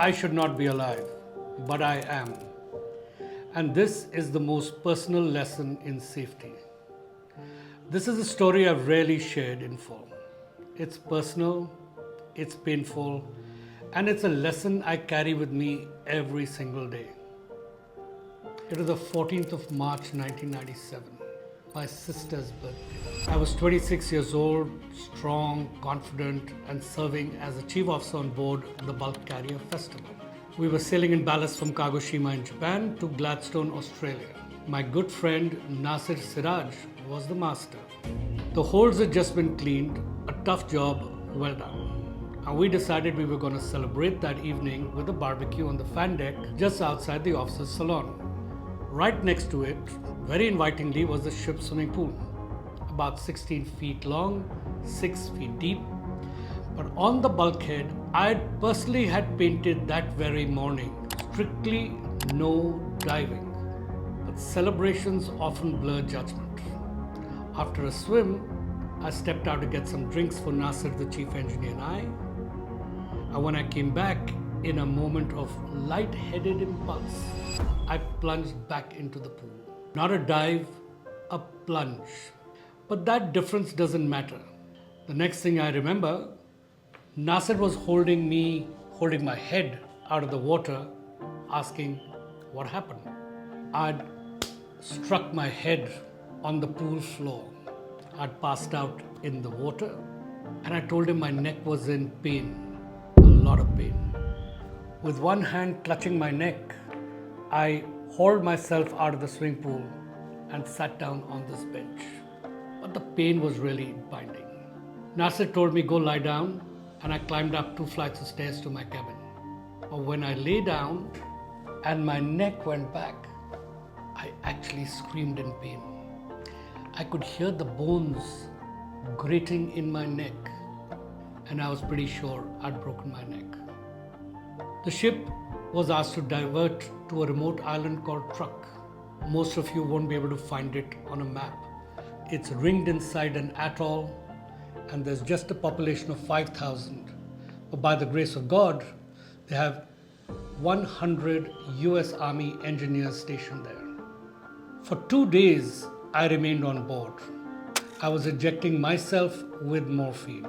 I should not be alive, but I am. And this is the most personal lesson in safety. This is a story I've rarely shared in full. It's personal, it's painful, and it's a lesson I carry with me every single day. It was the 14th of March 1997, my sister's birthday. I was 26 years old, strong, confident, and serving as a chief officer on board the Bulk Carrier Festival. We were sailing in ballast from Kagoshima in Japan to Gladstone, Australia. My good friend Nasir Siraj was the master. The holds had just been cleaned, a tough job, well done. And we decided we were going to celebrate that evening with a barbecue on the fan deck just outside the officer's salon. Right next to it, very invitingly, was the ship's swimming pool, about 16 feet long, 6 feet deep. But on the bulkhead, I personally had painted that very morning, strictly no diving. But celebrations often blur judgment. After a swim, I stepped out to get some drinks for Nasir, the chief engineer, and I. And when I came back, in a moment of light-headed impulse, I plunged back into the pool. Not a dive, a plunge. But that difference doesn't matter. The next thing I remember, Nasir was holding my head out of the water, asking what happened. I'd struck my head on the pool floor. I'd passed out in the water, and I told him my neck was in pain, a lot of pain. With one hand clutching my neck, I hauled myself out of the swimming pool and sat down on this bench. But the pain was really binding. Nasir told me, go lie down, and I climbed up 2 flights of stairs to my cabin. But when I lay down and my neck went back, I actually screamed in pain. I could hear the bones grating in my neck, and I was pretty sure I'd broken my neck. The ship was asked to divert to a remote island called Truck. Most of you won't be able to find it on a map. It's ringed inside an atoll, and there's just a population of 5,000. But by the grace of God, they have 100 US Army engineers stationed there. For 2 days, I remained on board. I was injecting myself with morphine.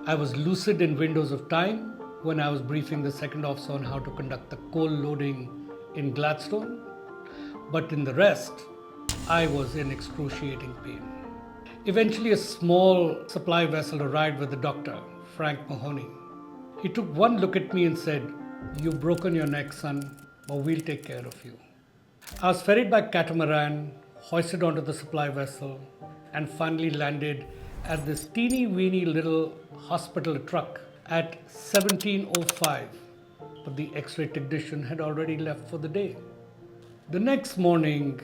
I was lucid in windows of time when I was briefing the second officer on how to conduct the coal loading in Gladstone. But in the rest, I was in excruciating pain. Eventually, a small supply vessel arrived with the doctor, Frank Mahoney. He took one look at me and said, "You've broken your neck, son, but we'll take care of you." I was ferried by catamaran, hoisted onto the supply vessel, and finally landed at this teeny-weeny little hospital truck at 17:05. But the X-ray technician had already left for the day. The next morning,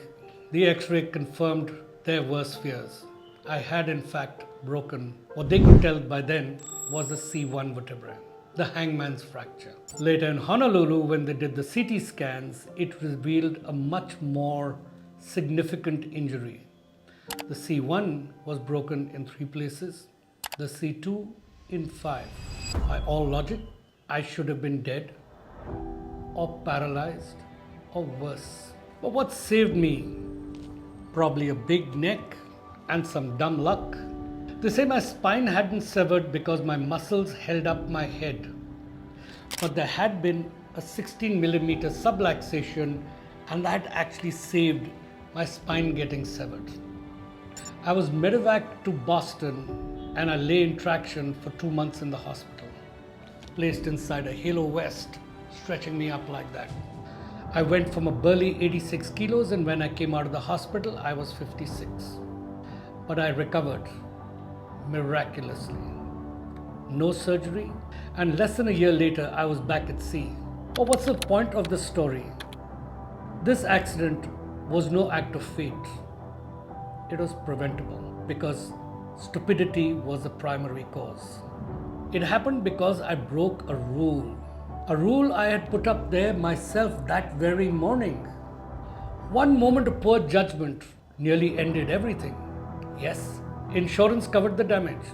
the X-ray confirmed their worst fears. I had in fact broken what they could tell by then was the C1 vertebra, the hangman's fracture. Later in Honolulu, when they did the CT scans, it revealed a much more significant injury. The C1 was broken in 3 places, the C2 in 5. By all logic, I should have been dead or paralyzed or worse. But what saved me? Probably a big neck and some dumb luck. They say my spine hadn't severed because my muscles held up my head. But there had been a 16mm subluxation, and that actually saved my spine getting severed. I was medevaced to Boston, and I lay in traction for 2 months in the hospital, placed inside a halo vest, stretching me up like that. I went from a burly 86 kilos, and when I came out of the hospital, I was 56. But I recovered miraculously. No surgery, and less than a year later, I was back at sea. But what's the point of this story? This accident was no act of fate. It was preventable because stupidity was the primary cause. It happened because I broke a rule I had put up there myself that very morning. One moment of poor judgment nearly ended everything. Yes, insurance covered the damage.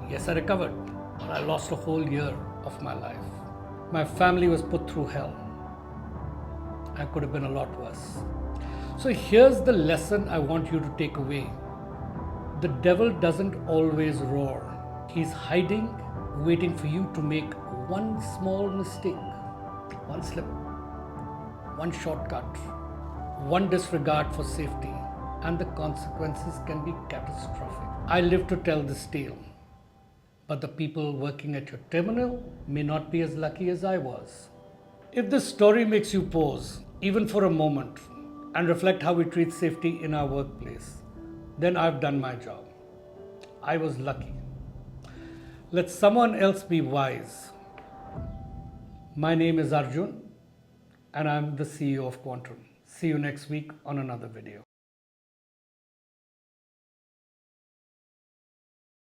Yes, I recovered, but I lost a whole year of my life. My family was put through hell. I could have been a lot worse. So here's the lesson I want you to take away. The devil doesn't always roar. He's hiding, waiting for you to make one small mistake, one slip, one shortcut, one disregard for safety, and the consequences can be catastrophic. I live to tell this tale, but the people working at your terminal may not be as lucky as I was. If this story makes you pause, even for a moment, and reflect how we treat safety in our workplace, then I've done my job. I was lucky. Let someone else be wise. My name is Arjun, and I'm the CEO of Quantum. See you next week on another video.